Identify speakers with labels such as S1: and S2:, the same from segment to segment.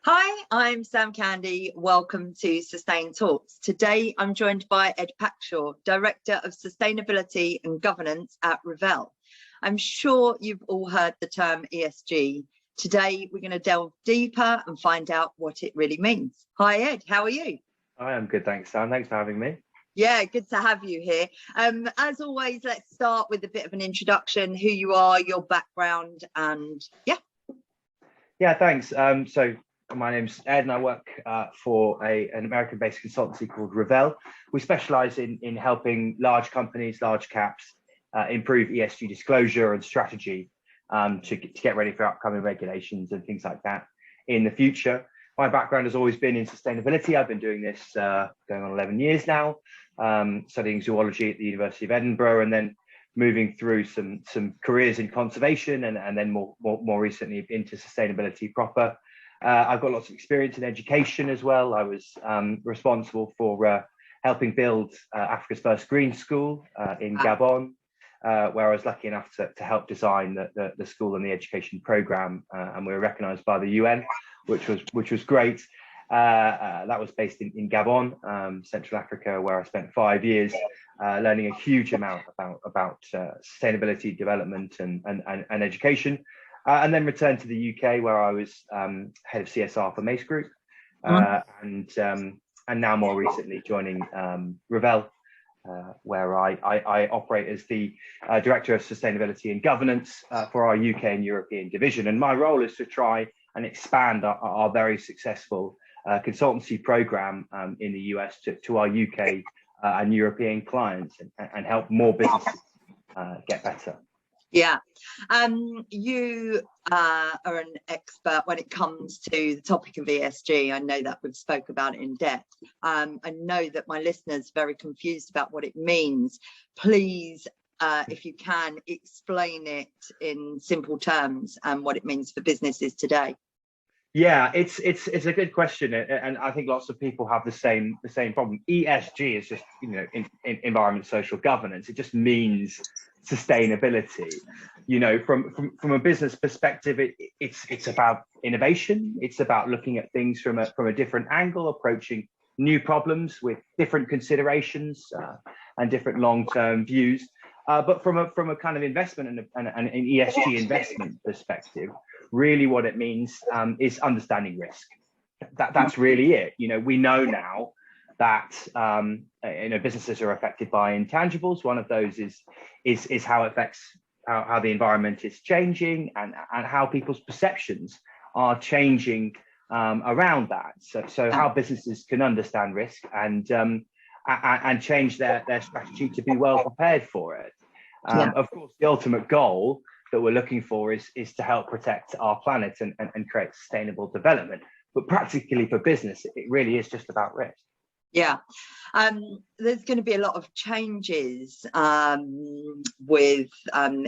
S1: Hi, I'm Sam Candy. Welcome to Sustain Talks. Today, I'm joined by Ed Packshaw, Director of Sustainability and Governance at Rivel. I'm sure you've all heard the term ESG. Today, we're going to delve deeper and find out what it really means. Hi, Ed. How are you?
S2: I am good, thanks, Sam. Thanks for having me.
S1: Yeah, good to have you here. As always, let's start with a bit of an introduction, who you are, your background, and yeah.
S2: Yeah, thanks. So my name's Ed and I work for an American-based consultancy called Rivel. We specialize in helping large companies, large caps, improve ESG disclosure and strategy to get ready for upcoming regulations and things like that in the future. My background has always been in sustainability. I've been doing this going on 11 years now, studying zoology at the University of Edinburgh, and then moving through some careers in conservation and then more recently into sustainability proper. I've got lots of experience in education as well. I was responsible for helping build Africa's first green school in Gabon, where I was lucky enough to help design the school and the education program, and we were recognised by the UN, which was great. That was based in Gabon, Central Africa, where I spent 5 years learning a huge amount about sustainability development and education, and then returned to the UK, where I was head of CSR for Mace Group, and now more recently joining Rivel, where I operate as the Director of Sustainability and Governance for our UK and European division. And my role is to try and expand our very successful consultancy program in the US to our UK and European clients and help more businesses get better.
S1: Yeah, you are an expert when it comes to the topic of ESG. I know that we've spoke about it in depth. I know that my listeners are very confused about what it means. Please, if you can, explain it in simple terms and what it means for businesses today.
S2: Yeah, it's a good question, and I think lots of people have the same problem. ESG is just, in environment, social governance. It just means sustainability. From a business perspective, it's about innovation. It's about looking at things from a different angle, approaching new problems with different considerations and different long-term views. But from a kind of investment and an ESG investment perspective, really what it means is understanding risk. That's really it. We know now that businesses are affected by intangibles. One of those is how it affects how the environment is changing and how people's perceptions are changing around that. So how businesses can understand risk and change their strategy to be well prepared for it. Of course, the ultimate goal that we're looking for is to help protect our planet and create sustainable development. But practically for business, it really is just about risk.
S1: Yeah, there's going to be a lot of changes with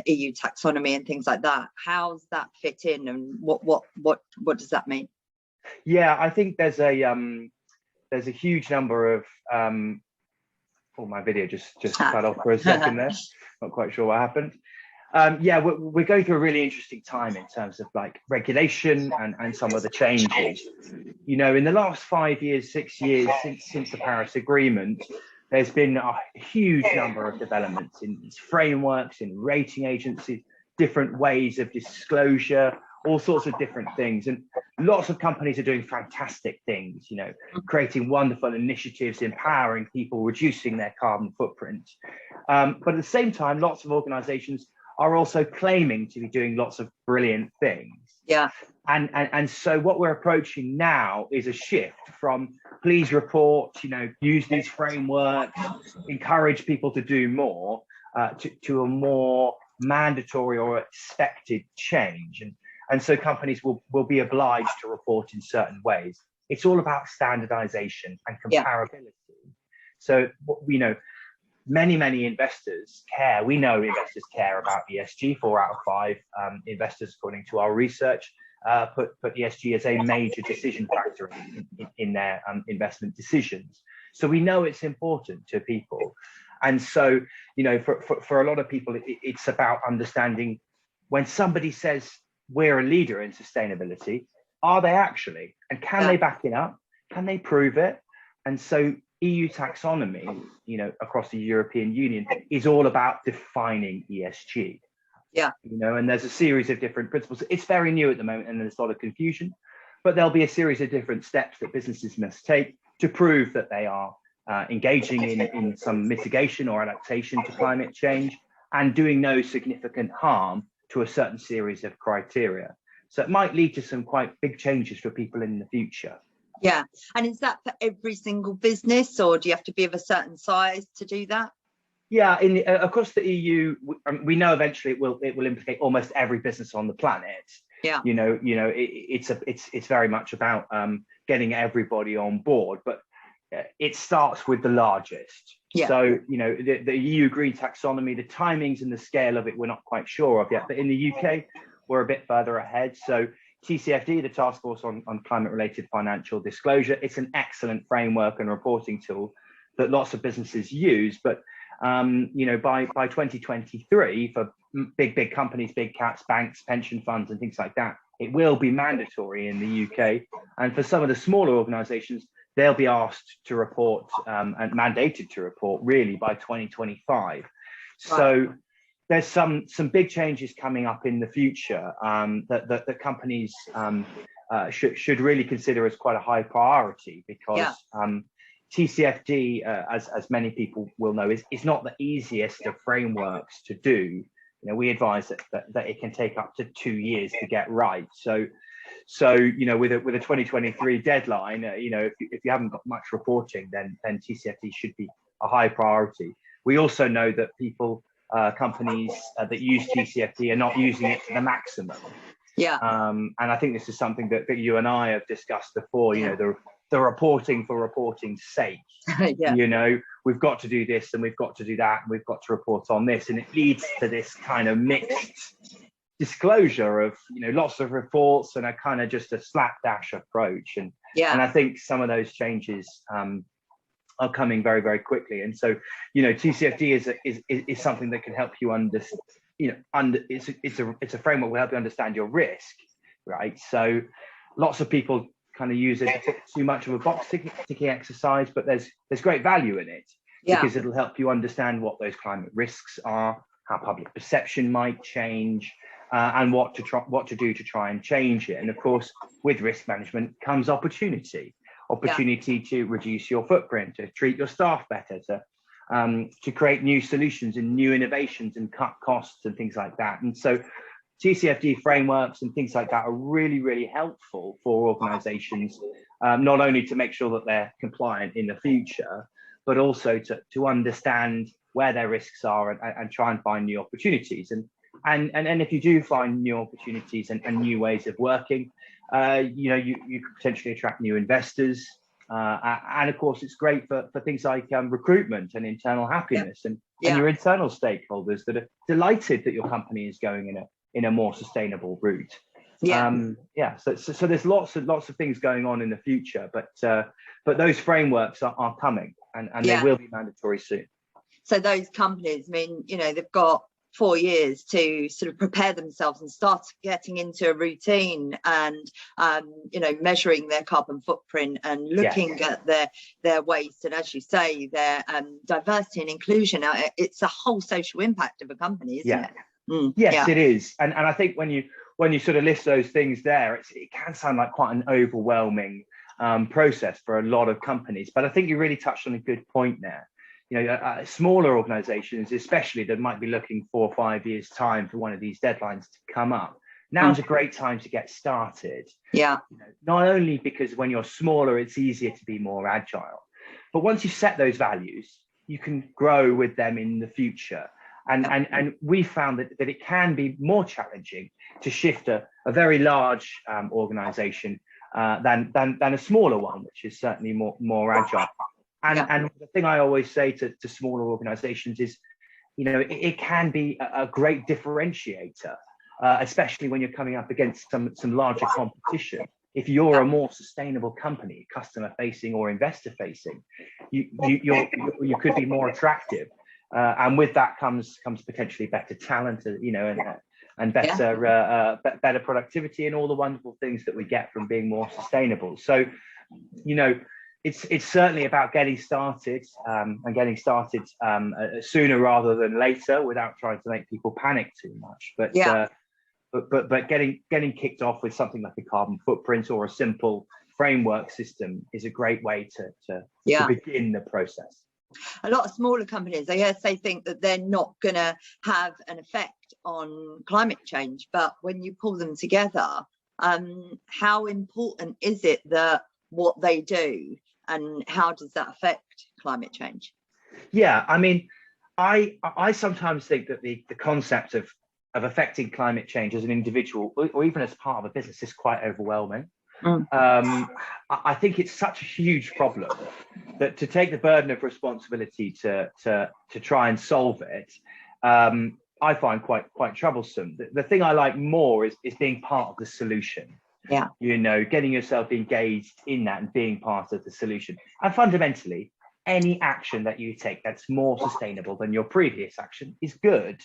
S1: EU Taxonomy and things like that. How's that fit in, and what does that mean?
S2: Yeah, I think there's a huge number of my video just cut off for a second there. Not quite sure what happened. Yeah, we're going through a really interesting time in terms of like regulation and some of the changes. In the last 5 years, 6 years since the Paris Agreement, there's been a huge number of developments in these frameworks, in rating agencies, different ways of disclosure, all sorts of different things. And lots of companies are doing fantastic things, creating wonderful initiatives, empowering people, reducing their carbon footprint. But at the same time, lots of organizations are also claiming to be doing lots of brilliant things.
S1: Yeah.
S2: And so what we're approaching now is a shift from please report, use these frameworks, encourage people to do more, to a more mandatory or expected change. And so companies will be obliged to report in certain ways. It's all about standardization and comparability. Yeah. So, many investors care. We know investors care about ESG. 4 out of 5 investors, according to our research, put ESG as a major decision factor in their investment decisions. So we know it's important to people. And so, for a lot of people, it's about understanding when somebody says we're a leader in sustainability, are they actually? And can they back it up? Can they prove it? And so EU taxonomy, across the European Union is all about defining ESG.
S1: Yeah.
S2: And there's a series of different principles. It's very new at the moment and there's a lot of confusion, but there'll be a series of different steps that businesses must take to prove that they are engaging in some mitigation or adaptation to climate change and doing no significant harm to a certain series of criteria. So it might lead to some quite big changes for people in the future.
S1: Yeah. And is that for every single business, or do you have to be of a certain size to do that?
S2: Yeah, across the EU, we know eventually it will implicate almost every business on the planet.
S1: Yeah.
S2: It's very much about getting everybody on board, but it starts with the largest.
S1: Yeah.
S2: So the EU Green Taxonomy, the timings and the scale of it we're not quite sure of yet, but in the UK we're a bit further ahead. So TCFD, the Task Force on Climate-Related Financial Disclosure, it's an excellent framework and reporting tool that lots of businesses use. But by 2023, for big companies, big caps, banks, pension funds, and things like that, it will be mandatory in the UK. And for some of the smaller organisations, they'll be asked to report and mandated to report really by 2025. Right. So there's some big changes coming up in the future that companies should really consider as quite a high priority, because TCFD, as many people will know, is not the easiest of frameworks to do. We advise that it can take up to 2 years to get right. So with a 2023 deadline, if you haven't got much reporting, then TCFD should be a high priority. We also know that companies that use TCFD are not using it to the maximum. Yeah. And I think this is something that you and I have discussed before. The reporting for reporting's sake. We've got to do this and we've got to do that and we've got to report on this, and it leads to this kind of mixed disclosure of lots of reports and a kind of just a slapdash approach. And I think some of those changes are coming very, very quickly. And so TCFD is something that can help you understand. It's a framework will help you understand your risk, right? So lots of people kind of use it too much of a box ticking exercise, but there's great value in it because it'll help you understand what those climate risks are, how public perception might change, and what to do to try and change it. And of course, with risk management comes opportunity to reduce your footprint, to treat your staff better, to create new solutions and new innovations and cut costs and things like that. And so TCFD frameworks and things like that are really, really helpful for organizations, not only to make sure that they're compliant in the future, but also to understand where their risks are and try and find new opportunities. And if you do find new opportunities and new ways of working, you could potentially attract new investors. And of course, it's great for things like recruitment and internal happiness and your internal stakeholders that are delighted that your company is going in a more sustainable route. So there's lots of things going on in the future, but those frameworks are coming and they will be mandatory soon.
S1: So those companies, they've got 4 years to sort of prepare themselves and start getting into a routine and measuring their carbon footprint and looking at their waste, and as you say, their diversity and inclusion. It's a whole social impact of a company, isn't it?
S2: Yes, it is. And I think when you sort of list those things there, it can sound like quite an overwhelming process for a lot of companies. But I think you really touched on a good point there. Smaller organizations, especially, that might be looking 4 or 5 years time for one of these deadlines to come up. Now's a great time to get started. Not only because when you're smaller, it's easier to be more agile, but once you set those values, you can grow with them in the future. And we found that it can be more challenging to shift a very large organization than a smaller one, which is certainly more agile. And the thing I always say to smaller organizations is, it can be a great differentiator, especially when you're coming up against some larger competition. If you're a more sustainable company, customer facing or investor facing, you could be more attractive. And with that comes potentially better talent, and better productivity and all the wonderful things that we get from being more sustainable. So, you know, it's certainly about getting started and getting started sooner rather than later, without trying to make people panic too much. But getting kicked off with something like a carbon footprint or a simple framework system is a great way to begin the process.
S1: A lot of smaller companies, I guess, they think that they're not going to have an effect on climate change, but when you pull them together, how important is it that what they do, and how does that affect climate change? Yeah,
S2: I mean, I sometimes think that the concept of affecting climate change as an individual or even as part of a business is quite overwhelming. I think it's such a huge problem that to take the burden of responsibility to try and solve it, I find quite troublesome. The thing I like more is being part of the solution.
S1: Yeah,
S2: you know, getting yourself engaged in that and being part of the solution. And fundamentally, any action that you take that's more sustainable than your previous action is good.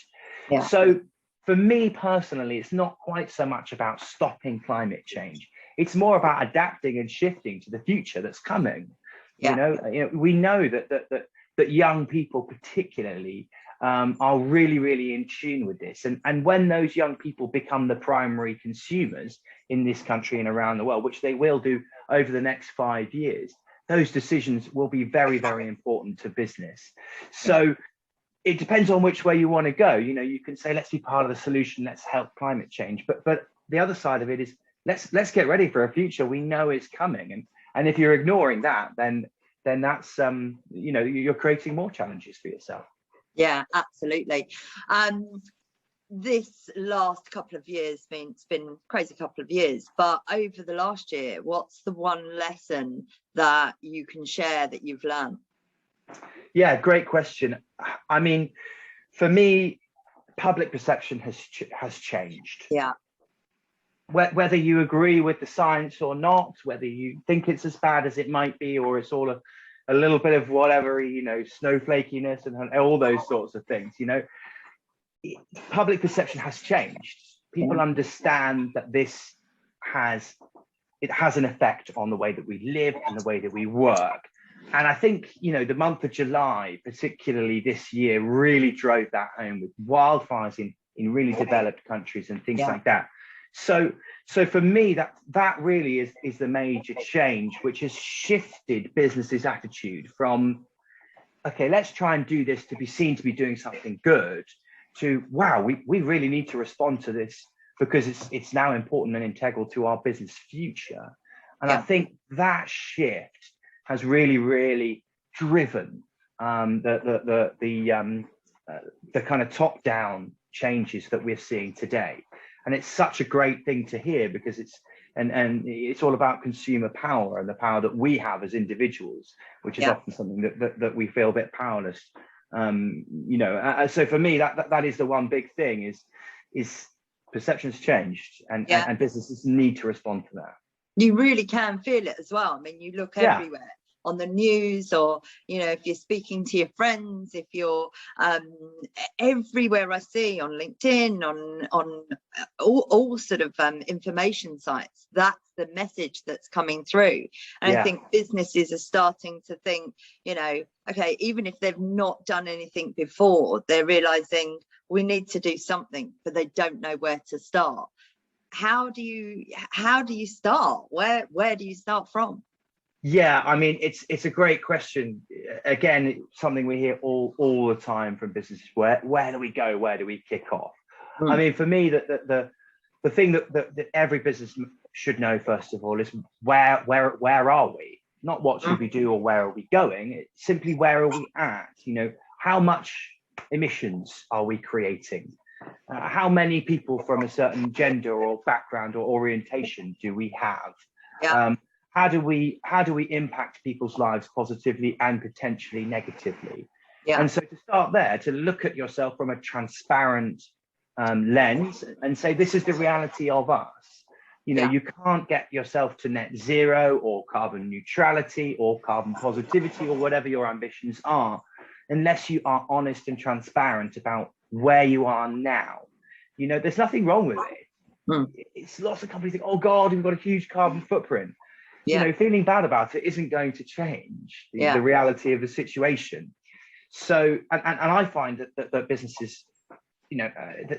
S1: Yeah.
S2: So for me personally, it's not quite so much about stopping climate change. It's more about adapting and shifting to the future that's coming. Yeah. You know, we know that young people particularly are really in tune with this. And when those young people become the primary consumers in this country and around the world, which they will do over the next 5 years, those decisions will be very important to business. So it depends on which way you want to go. You know, you can say, let's be part of the solution, let's help climate change. But the other side of it is, let's get ready for a future we know is coming. And if you're ignoring that, then that's you know, you're creating more challenges for yourself.
S1: Yeah, absolutely. This last couple of years, it's been a crazy couple of years, but over the last year, what's the one lesson that you can share that you've learned?
S2: Yeah, great question. I mean, for me, public perception has changed.
S1: Yeah.
S2: Whether you agree with the science or not, whether you think it's as bad as it might be, or it's all a little bit of whatever, you know, snowflakiness and all those sorts of things, you know, public perception has changed. People understand that this has an effect on the way that we live and the way that we work. And I think, you know, the month of July, particularly this year, really drove that home with wildfires in really developed countries and things like that. So for me, that really is the major change, which has shifted businesses' attitude from, okay, let's try and do this to be seen to be doing something good, to, wow, we really need to respond to this because it's now important and integral to our business future. And I think that shift has really driven the kind of top-down changes that we're seeing today. And it's such a great thing to hear, because it's all about consumer power and the power that we have as individuals, which is often something that we feel a bit powerless. You know, so for me, that is the one big thing is perception's changed, and businesses need to respond to that.
S1: You really can feel it as well. I mean, you look everywhere on the news, or, you know, if you're speaking to your friends, if you're everywhere I see on LinkedIn, on all sort of information sites, that's the message that's coming through. And I think businesses are starting to think, you know, okay, even if they've not done anything before, they're realizing we need to do something, but they don't know where to start. How do you start? Where do you start from?
S2: Yeah, I mean, it's a great question. Again, something we hear all the time from businesses. Where do we go? Where do we kick off? I mean, for me, the thing that every business should know, first of all, is where are we? Not what should we do or where are we going? It's simply, where are we at? You know, how much emissions are we creating? How many people from a certain gender or background or orientation do we have? How do we impact people's lives positively and potentially negatively? And so to start there, to look at yourself from a transparent lens and say, this is the reality of us. You know, you can't get yourself to net zero or carbon neutrality or carbon positivity or whatever your ambitions are, unless you are honest and transparent about where you are now. You know, there's nothing wrong with it. It's lots of companies think, oh God, we've got a huge carbon footprint. You know, feeling bad about it isn't going to change the reality of the situation. So, and I find that businesses, you know,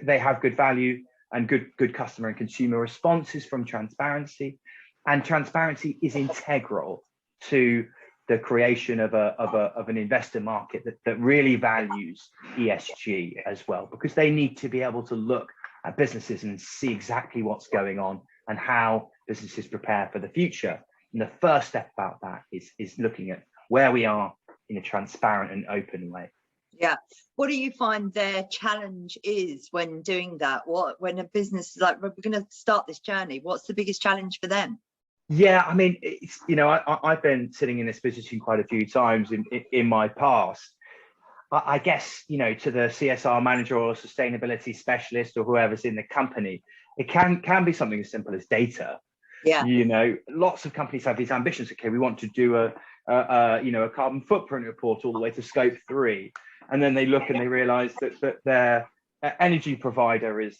S2: they have good value and good customer and consumer responses from transparency, and transparency is integral to the creation of an investor market that really values ESG as well, because they need to be able to look at businesses and see exactly what's going on and how businesses prepare for the future. And the first step about that is looking at where we are in a transparent and open way.
S1: Yeah. What do you find their challenge is when doing that? When a business is like, we're going to start this journey, what's the biggest challenge for them?
S2: Yeah, I mean, it's, you know, I've been sitting in this position quite a few times in my past. I guess, you know, to the CSR manager or sustainability specialist or whoever's in the company, it can be something as simple as data. Yeah. You know, lots of companies have these ambitions. Okay, we want to do a carbon footprint report all the way to scope 3, and then they look and they realise that their energy provider is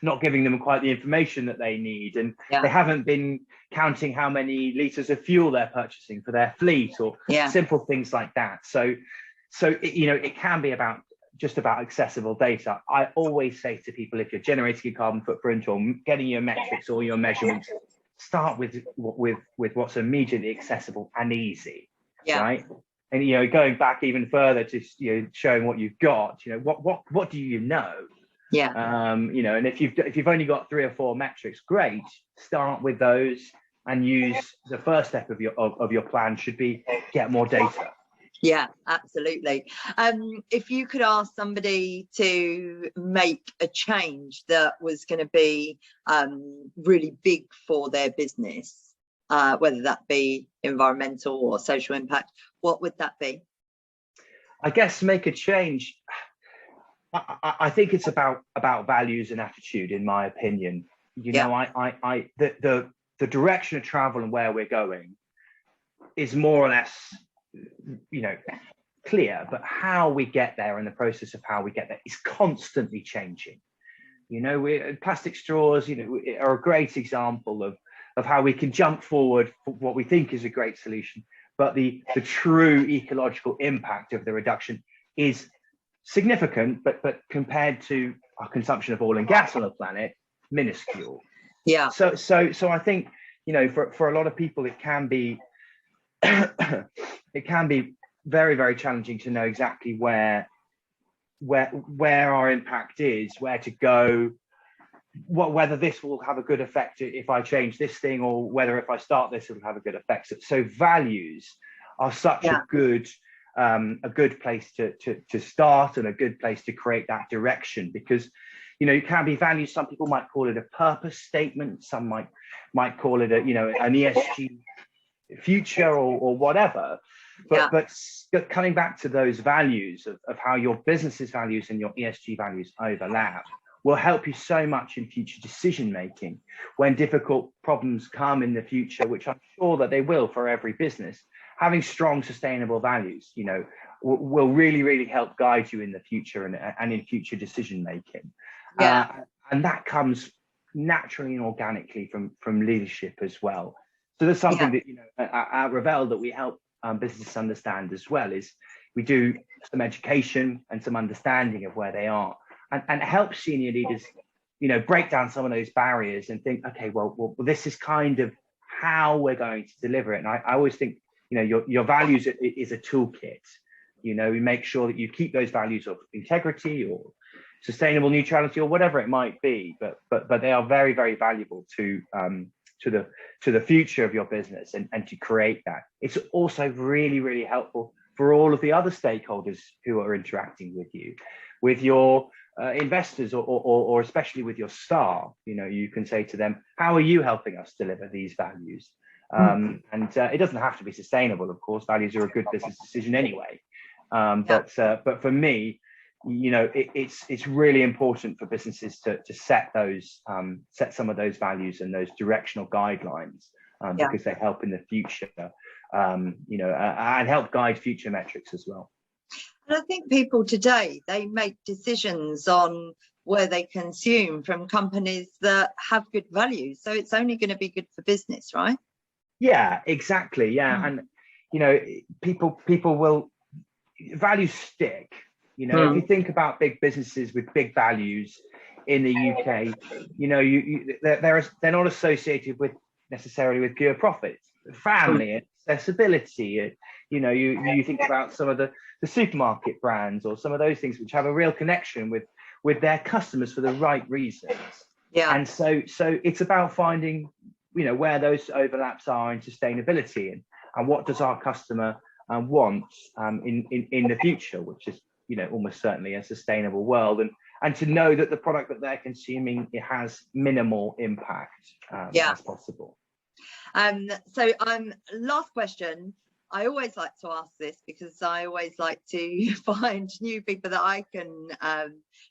S2: not giving them quite the information that they need, and they haven't been counting how many litres of fuel they're purchasing for their fleet, or simple things like that. So you know, it can be just about accessible data. I always say to people, if you're generating a carbon footprint or getting your metrics or your measurements, start with what's immediately accessible and easy, right? And, you know, going back even further to, you know, showing what you've got, you know, what do you know? Yeah. You know, and if you've only got 3 or 4 metrics, great. Start with those and use the first step of your plan should be get more data.
S1: Yeah, absolutely. If you could ask somebody to make a change that was going to be really big for their business, whether that be environmental or social impact, what would that be?
S2: I guess make a change. I think it's about values and attitude, in my opinion. You know, the direction of travel and where we're going is more or less, you know, clear, but how we get there and the process of how we get there is constantly changing. You know, plastic straws, you know, are a great example of how we can jump forward for what we think is a great solution, but the true ecological impact of the reduction is significant, but compared to our consumption of oil and gas on the planet, minuscule. Yeah. So I think, you know, for a lot of people, it can be it can be very, very challenging to know exactly where our impact is, where to go, whether this will have a good effect if I change this thing, or whether if I start this, it will have a good effect. So values are such a good place to start, and a good place to create that direction, because, you know, it can be values. Some people might call it a purpose statement. Some might call it an ESG future or whatever. But coming back to those values of how your business's values and your ESG values overlap will help you so much in future decision making when difficult problems come in the future, which I'm sure that they will for every business. Having strong sustainable values, you know, will really, really help guide you in the future and in future decision making. And that comes naturally and organically from leadership as well. So there's something that, you know, at Rivel that we help businesses understand as well, is we do some education and some understanding of where they are, and help senior leaders, you know, break down some of those barriers and think, okay, well this is kind of how we're going to deliver it. And I always think, you know, your values is a toolkit. You know, we make sure that you keep those values of integrity or sustainable neutrality or whatever it might be, but they are very, very valuable to the future of your business and to create that. It's also really, really helpful for all of the other stakeholders who are interacting with you, with your investors, or especially with your staff. You know, you can say to them, how are you helping us deliver these values? And it doesn't have to be sustainable, of course. Values are a good business decision anyway. But for me, you know, it's really important for businesses to set some of those values and those directional guidelines, because they help in the future, you know, and help guide future metrics as well.
S1: And I think people today, they make decisions on where they consume from companies that have good values. So it's only going to be good for business, right?
S2: Yeah, exactly. Yeah. And, you know, people will, values stick. You know, if you think about big businesses with big values in the UK, you know, they're not associated with necessarily with pure profits, family, accessibility. You know, you think about some of the supermarket brands or some of those things which have a real connection with their customers for the right reasons.
S1: Yeah.
S2: And so it's about finding, you know, where those overlaps are in sustainability and what does our customer want in the future, which is, you know, almost certainly a sustainable world, and to know that the product that they're consuming, it has minimal impact as possible.
S1: So last question. I always like to ask this because I always like to find new people that I can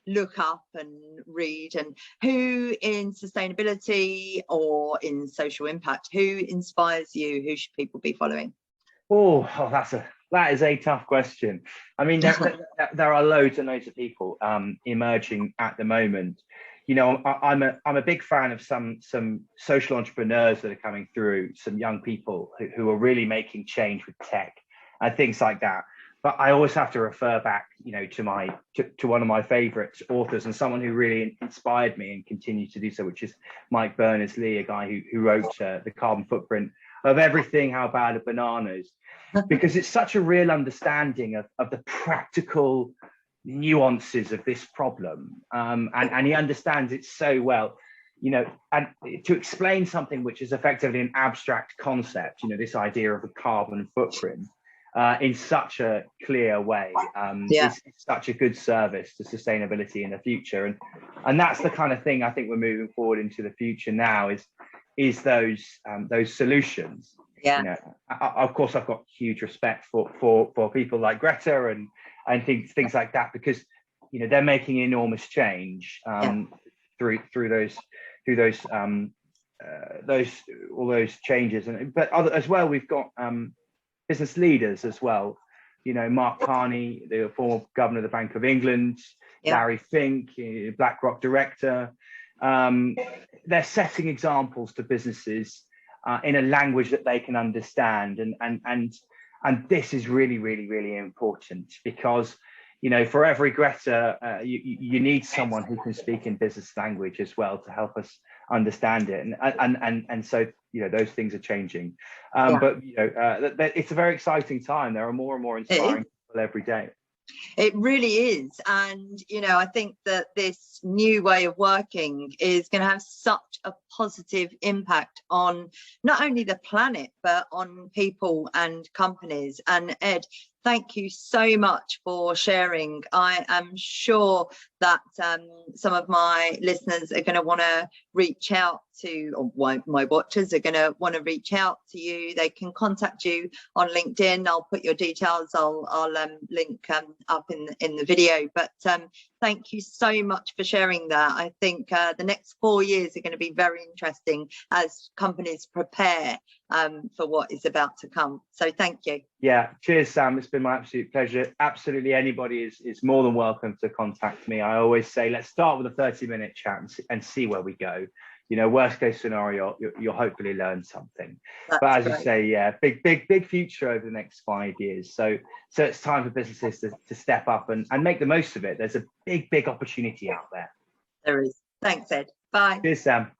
S1: look up and read, and who in sustainability or in social impact, who inspires you? Who should people be following?
S2: Oh, that is a tough question. I mean, there are loads and loads of people emerging at the moment. You know, I'm a big fan of some social entrepreneurs that are coming through, some young people who are really making change with tech and things like that. But I always have to refer back, you know, to one of my favorite authors and someone who really inspired me and continues to do so, which is Mike Berners-Lee, a guy who wrote The Carbon Footprint of Everything, How Bad Are Bananas? Because it's such a real understanding of the practical nuances of this problem, and he understands it so well, you know, and to explain something which is effectively an abstract concept, you know, this idea of a carbon footprint in such a clear way is such a good service to sustainability in the future, and that's the kind of thing I think we're moving forward into the future now, is those solutions. You know, of course, I've got huge respect for people like Greta and things like that, because, you know, they're making enormous change through all those changes, but as well, we've got business leaders as well. You know, Mark Carney, the former governor of the Bank of England, Larry Fink, BlackRock director. They're setting examples to businesses in a language that they can understand, and this is really, really, really important, because, you know, for every Greta, you need someone who can speak in business language as well to help us understand it, and so, you know, those things are changing, but, you know, it's a very exciting time. There are more and more inspiring people every day.
S1: It really is. And, you know, I think that this new way of working is going to have such a positive impact on not only the planet, but on people and companies. And Ed, thank you so much for sharing. I am sure that some of my listeners are going to want to reach out to, or my watchers are going to want to reach out to you. They can contact you on LinkedIn. I'll put your details. I'll link up in the video. But thank you so much for sharing that. I think the next 4 years are going to be very interesting as companies prepare for what is about to come. So thank you.
S2: Yeah, cheers, Sam. It's been my absolute pleasure. Absolutely, anybody is more than welcome to contact me. I always say, let's start with a 30-minute chat and see where we go. You know, worst case scenario, you'll hopefully learn something. But as you say, yeah, big future over the next 5 years. So it's time for businesses to step up and make the most of it. There's a big opportunity out there.
S1: There is. Thanks, Ed. Bye.
S2: Cheers, Sam.